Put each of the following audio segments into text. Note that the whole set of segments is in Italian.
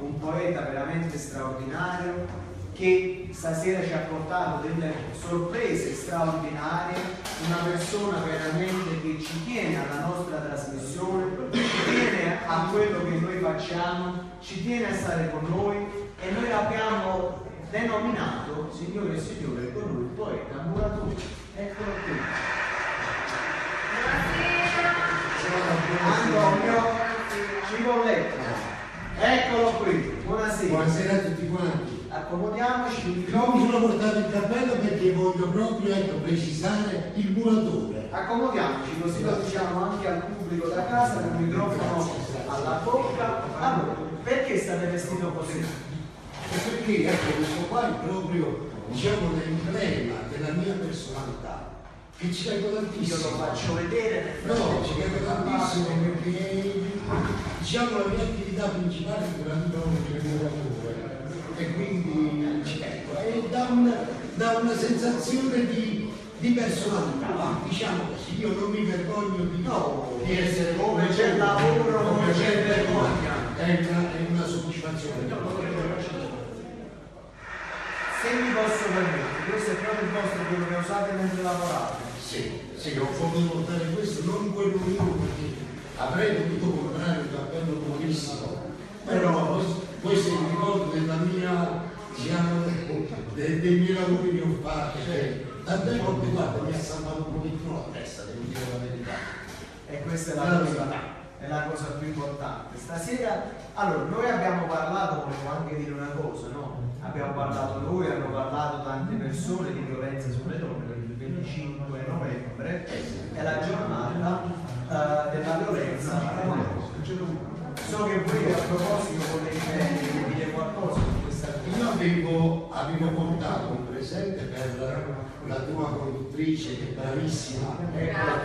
un poeta veramente straordinario che stasera ci ha portato delle sorprese straordinarie, una persona veramente che ci tiene alla nostra trasmissione, ci tiene a quello che noi facciamo, ci tiene a stare con noi, e noi l'abbiamo denominato, signore e signore, con lui il poeta Muratore. Eccolo qui. Antonio Cipolletta. Eccolo qui, buonasera. Buonasera a tutti quanti. Accomodiamoci. Io mi sono portato il cappello perché voglio proprio precisare il muratore. Accomodiamoci, così lo diciamo anche al pubblico da casa con il microfono alla bocca. Allora, perché state vestito così? Perché questo qua è proprio, diciamo, l'emblema della mia personalità, che ci tengo tantissimo. Io lo faccio vedere. No, ci tengo tantissimo perché, diciamo, la mia attività principale è quella di muratore, e quindi ci tengo. E dà una sensazione di personalità, diciamo così. Io non mi vergogno di essere come c'è lavoro, come c'è vergogna. È una soddisfazione. Se mi posso permettere, questo è proprio il vostro, quello che usate mentre lavorate. Sì, ho voluto portare questo, non quello mio, perché avrei dovuto comprare un cappello buonissimo, però questo è il ricordo della mia, diciamo, dei miei lavori che ho fatto. Tant'è che, guarda, mi ha salvato un pochettino la testa, devo dire la verità. E questa è la cosa più importante. Stasera, allora, noi abbiamo parlato, volevo anche dire una cosa, no? Abbiamo parlato noi, hanno parlato tante persone di violenza sulle donne, perché il 25 novembre è la giornata della violenza alle donne. So che voi a proposito volete dire qualcosa su questa cosa. Io avevo portato un presente per la tua conduttrice, che è bravissima, che la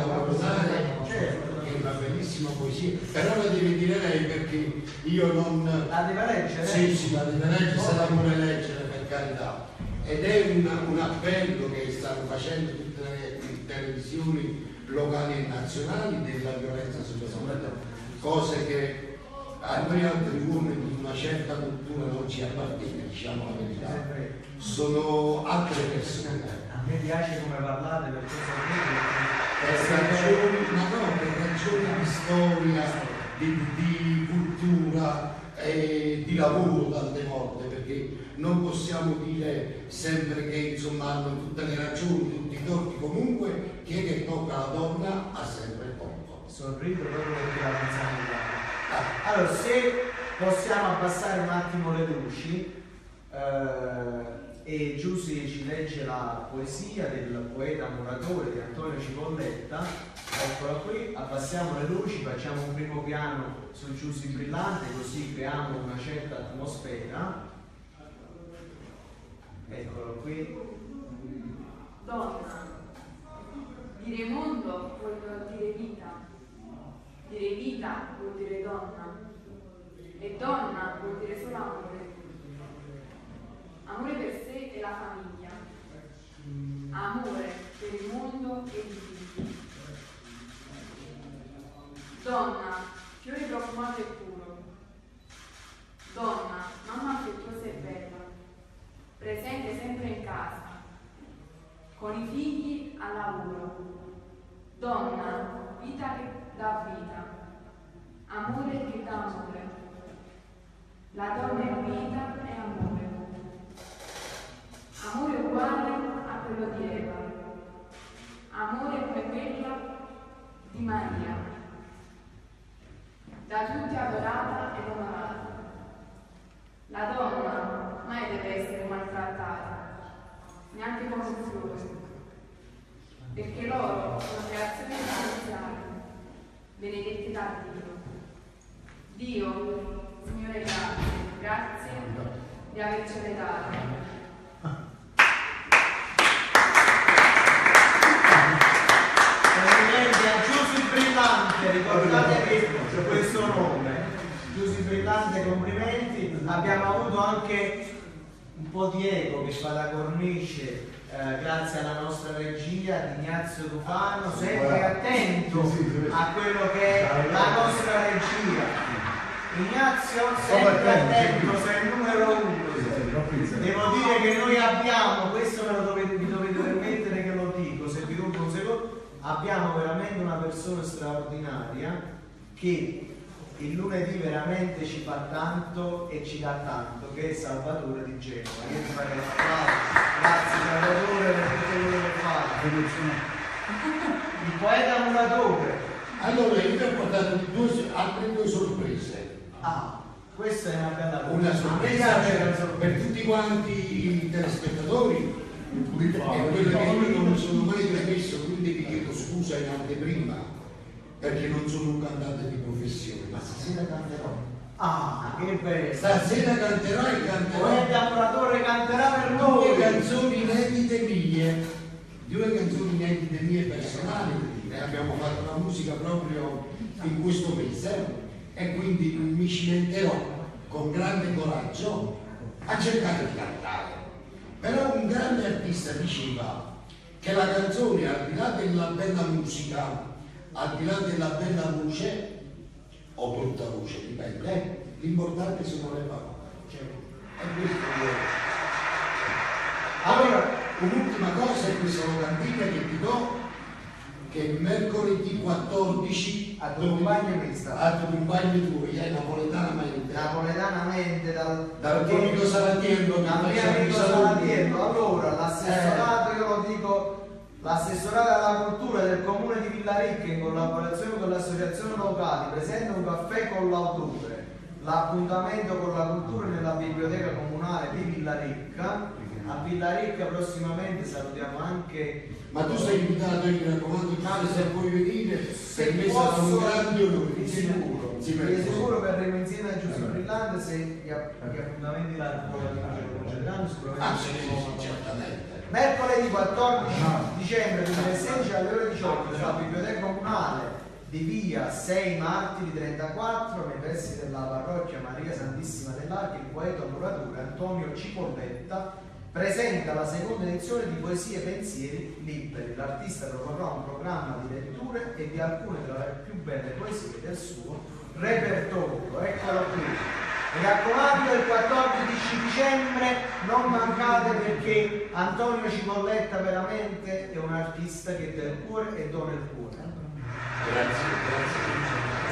vuole dare, che è una bellissima poesia, però la devi dire lei, perché io non... La deve leggere? Sì, la deve leggere, se la vuole leggere, per carità. Ed è un appello che stanno facendo tutte le televisioni locali e nazionali della violenza sulle donne, cose che a noi altri uomini di una certa cultura non ci appartiene, diciamo la verità. Sono altre persone. A me piace come parlate, perché per ragioni di storia, di cultura e di lavoro tante volte, perché non possiamo dire sempre che insomma hanno tutte le ragioni, tutti i torti. Comunque chi è che tocca la donna ha sempre il torto. Sorrido proprio perché la pensavo. Allora, se possiamo abbassare un attimo le luci, e Giussi ci legge la poesia del poeta Muratore di Antonio Cipolletta. Eccola qui, abbassiamo le luci, facciamo un primo piano su Giussi Brillante, così creiamo una certa atmosfera. Eccolo qui. Donna. Dire mondo vuol dire vita. Dire vita vuol dire donna. E donna vuol dire solo amore. Amore per sé e la famiglia, amore per il mondo e i figli. Donna, fiore profumato e puro. Donna, mamma affettuosa e bella, presente sempre in casa, con i figli al lavoro. Donna, vita che dà vita, amore che dà amore. La donna è vita e amore. Amore uguale a quello di Eva, amore come quello di Maria, da tutti adorata ed onorata. La donna mai deve essere maltrattata, neanche con un fiore, perché loro sono creazioni essenziali, benedette da Dio. Dio, Signore, grazie di avercele date. Ricordatevi questo nome, Giussi Brillante, complimenti. Abbiamo avuto anche un po' di eco che fa da cornice, grazie alla nostra regia di Ignazio Tufano, sempre attento a quello che è la nostra regia. Ignazio, sempre attento, sei il numero 1. Devo dire che noi abbiamo, questo vi dovete permettere che lo dico, se vi rubo un secondo, abbiamo veramente una persona straordinaria che il lunedì veramente ci fa tanto e ci dà tanto, che è Salvatore di Genova. Io ti farei l'applauso. Grazie Salvatore per tutto quello che fai. Il poeta muratore. Allora, io vi ho portato altre due sorprese. Questa è una bella cosa. Una sorpresa per tutti quanti i telespettatori e quello che io non mi sono mai permesso, quindi vi chiedo scusa in anteprima perché non sono un cantante di professione, ma stasera canterò. Che bello. Stasera canterò e canterò. Poeta muratore canterà per noi. Due canzoni inedite mie personali, e abbiamo fatto la musica proprio in questo mese e quindi mi cimenterò con grande coraggio a cercare di cantare. Però un grande artista diceva che la canzone, al di là della bella musica, al di là della bella voce o brutta voce, dipende, l'importante sono le parole. E questo allora, un'ultima cosa è questa locandina che ti do, che mercoledì 14 a tuo compagno tuo, è napoletanamente dal amico Salatiello, allora l'assessorato, io lo dico, l'assessorato alla cultura del comune di Villaricca in collaborazione con l'associazione locale presenta un caffè con l'autore, l'appuntamento con la cultura nella biblioteca comunale di Villaricca. A Villaricca prossimamente salutiamo anche. Ma tu sei invitato, mi raccomando, se vuoi venire, per me sarà un grande onore. Di sicuro verremo insieme a Giuseppe Brillante se gli appuntamenti la concederanno sicuramente. Certamente. Mercoledì 14 dicembre 2016 alle ore 18 sulla biblioteca comunale di via 6 Martiri 34 nei pressi della parrocchia Maria Santissima dell'Arca, il poeta muratore Antonio Cipolletta presenta la seconda edizione di Poesie e Pensieri Liberi. L'artista proporrà un programma di letture e di alcune tra le più belle poesie del suo repertorio. Eccolo qui. Mi raccomando, il 14 dicembre non mancate, perché Antonio Cipolletta veramente è un artista che dà il cuore e dona il cuore. Grazie.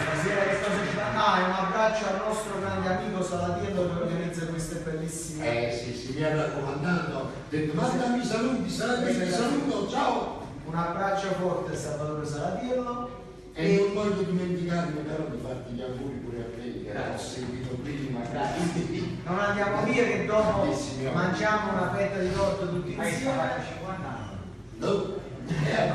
Stasera che cosa ci fa? E un abbraccio al nostro grande amico Salatiello che organizza queste bellissime. Sì, mi ha raccomandato, ha detto mandami saluti, saluto, ciao! Un abbraccio forte a Salvatore Salatiello. E non voglio dimenticarmi però di farti gli auguri pure a te, che ho sentito prima. Non andiamo via che dopo mangiamo una fetta di torta tutti insieme.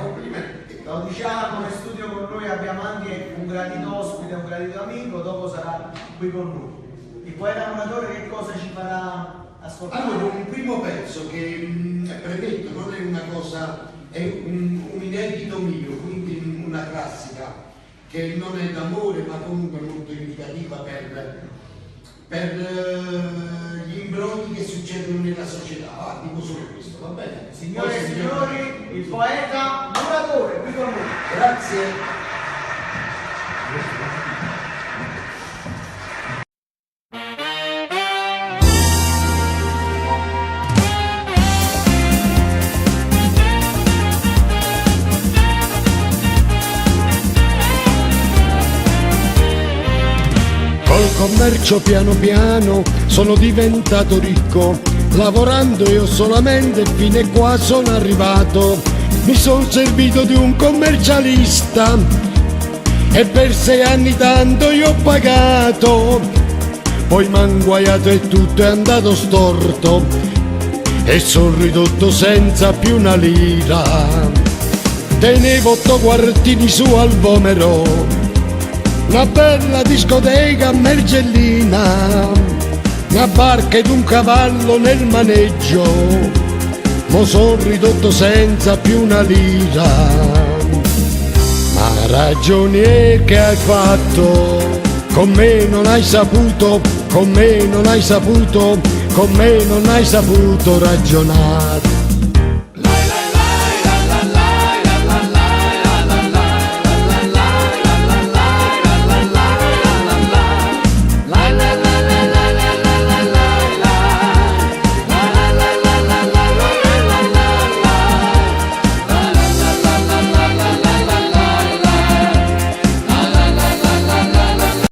Complimenti. Lo diciamo, in studio con noi abbiamo anche un gradito ospite, un gradito amico, dopo sarà qui con noi. Il poeta muratore che cosa ci farà ascoltare? Allora, un primo pezzo che premetto, non è una cosa, è un inedito mio, quindi una classica, che non è d'amore ma comunque molto indicativa per gli imbrogli che succedono nella società. Dico solo questo, va bene? Signore e signori, il poeta muratore qui con noi. Grazie. Commercio piano piano sono diventato ricco, lavorando io solamente fino a qua sono arrivato. Mi sono servito di un commercialista e per 6 anni tanto io ho pagato. Poi m'han guaiato e tutto è andato storto e sono ridotto senza più una lira. Tenevo 8 quartini su al Vomero, una bella discoteca a Mergellina, una barca ed un cavallo nel maneggio, mo son ridotto senza più una lira. Ma ragioni è che hai fatto, con me non hai saputo, con me non hai saputo, con me non hai saputo ragionare.